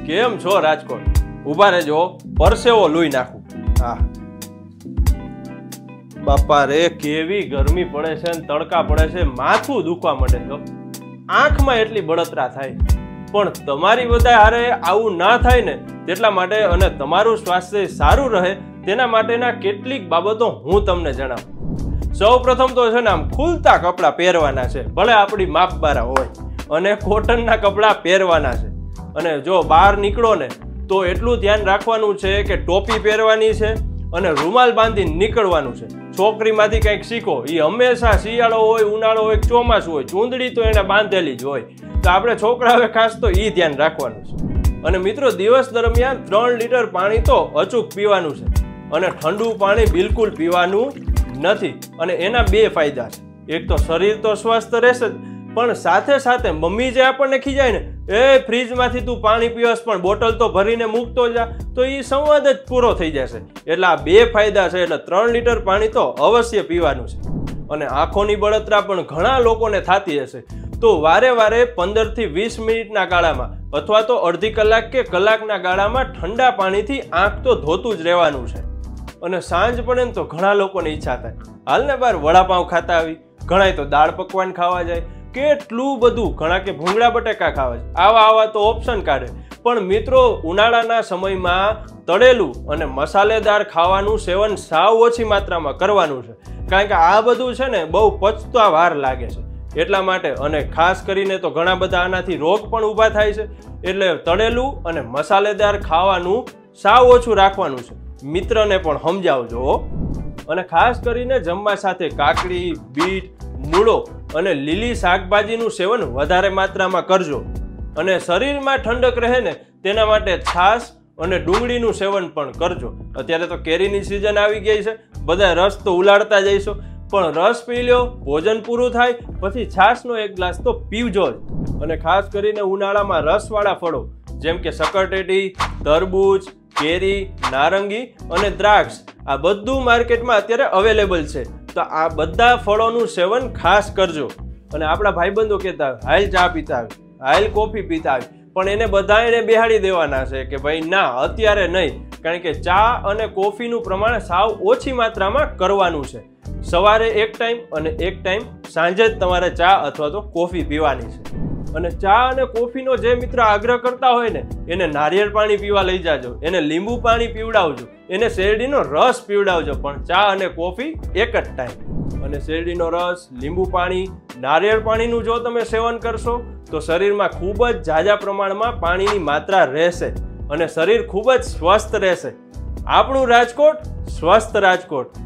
કેમ છો રાજકોટ? ઉભા રહેજો, પરસેવો લૂઈ નાખું. હા બાપા રે, કેવી ગરમી પડે છે ને તડકા પડે છે, માથું દુખવા માંડે તો આંખમાં એટલી બળતરા થાય. પણ તમારી બધા હારે આવું ના થાય ને તેટલા માટે અને તમારું સ્વાસ્થ્ય સારું રહે તેના માટેના કેટલીક બાબતો હું તમને જણાવું. સૌ પ્રથમ તો છે ને આમ ખુલતા કપડાં પહેરવાના છે, ભલે આપણી માપબારા હોય, અને કોટનના કપડાં પહેરવાના છે. અને જો બહાર નીકળો ને તો એટલું ધ્યાન રાખવાનું છે કે ટોપી પહેરવાની છે અને રૂમાલ બાંધીને નીકળવાનું છે. છોકરીમાંથી કંઈક શીખો, એ હંમેશા શિયાળો હોય, ઉનાળો હોય, ચોમાસું હોય, ચૂંદડી તો એને બાંધેલી જ હોય. તો આપણે છોકરાઓએ ખાસ તો એ ધ્યાન રાખવાનું છે. અને મિત્રો, દિવસ દરમિયાન 3 લીટર પાણી તો અચૂક પીવાનું છે, અને ઠંડુ પાણી બિલકુલ પીવાનું નથી. અને એના 2 ફાયદા છે. એક તો શરીર તો સ્વસ્થ રહેશે જ, પણ સાથે સાથે મમ્મી જે આપણને ખીજાય ને, એ ફ્રીજમાંથી તું પાણી પીવસ પણ બોટલ તો ભરીને મૂકતો જા, તો એ સંવાદ જ પૂરો થઈ જશે. એટલે આ 2 ફાયદા છે. એટલે 3 લીટર પાણી તો અવશ્ય પીવાનું છે. અને આંખોની બળતરા પણ ઘણા લોકોને થતી હશે, તો વારે વારે 15 થી 20 મિનિટના ગાળામાં અથવા તો અડધી કલાક કે કલાકના ગાળામાં ઠંડા પાણીથી આંખ તો ધોતું જ રહેવાનું છે. અને સાંજ પડે ને તો ઘણા લોકોને ઈચ્છા થાય, હાલને બહાર વડાપાઉં ખાતા આવી, ઘણા તો દાળ પકવાન ખાવા જાય, કેટલું બધું, ઘણા કે ભૂંગળા બટેકા ખાવા છે. આવા તો ઓપ્શન કાઢે. પણ મિત્રો, ઉનાળાના સમયમાં તળેલું અને મસાલેદાર ખાવાનું સેવન સાવ ઓછી માત્રામાં કરવાનું છે, કારણ કે આ બધું છે ને બહુ પચતા વાર લાગે છે. એટલા માટે, અને ખાસ કરીને તો ઘણા બધા આનાથી રોગ પણ ઊભા થાય છે. એટલે તળેલું અને મસાલેદાર ખાવાનું સાવ ઓછું રાખવાનું છે. મિત્રને પણ સમજાવજો. અને ખાસ કરીને જમવા સાથે કાકડી, બીટ, મૂળો અને લીલી શાકભાજીનું સેવન વધારે માત્રામાં કરજો. અને શરીરમાં ઠંડક રહે ને તેના માટે છાશ અને ડુંગળીનું સેવન પણ કરજો. અત્યારે તો કેરીની સિઝન આવી ગઈ છે, બધા રસ તો ઉલાડતા જઈશો, પણ રસ પી લો, ભોજન પૂરું થાય પછી છાશનો 1 ગ્લાસ તો પીવજો જ. અને ખાસ કરીને ઉનાળામાં રસવાળા ફળો જેમ કે સકરટેટી, તરબૂચ, કેરી, નારંગી અને દ્રાક્ષ, આ બધું માર્કેટમાં અત્યારે અવેલેબલ છે. તો આ બધા ફળોનું સેવન ખાસ કરજો. અને આપણા ભાઈબંધો કહેતા હોય, હાલ ચા પીતા આવે, હાલ કોફી પીતા આવે, પણ એને બધા એને બેહાડી દેવાના છે કે ભાઈ ના, અત્યારે નહીં, કારણ કે ચા અને કોફીનું પ્રમાણ સાવ ઓછી માત્રામાં કરવાનું છે. સવારે 1 ટાઈમ અને 1 ટાઈમ સાંજે જ તમારે ચા અથવા તો કોફી પીવાની છે. અને ચા અને કોફીનો જે મિત્ર આગ્રહ કરતા હોય ને, એને નારિયેળ પાણી પીવા લઈ જાજો, એને લીંબુ પાણી પીવડાવજો, એને શેરડીનો રસ પીવડાવજો, પણ ચા અને કોફી એક જ ટાઈમ. અને શેરડીનો રસ, લીંબુ પાણી, નારિયેળ પાણીનું જો તમે સેવન કરશો તો શરીરમાં ખૂબ જ ઝાઝા પ્રમાણમાં પાણીની માત્રા રહેશે અને શરીર ખૂબ જ સ્વસ્થ રહેશે. આપણું રાજકોટ, સ્વસ્થ રાજકોટ.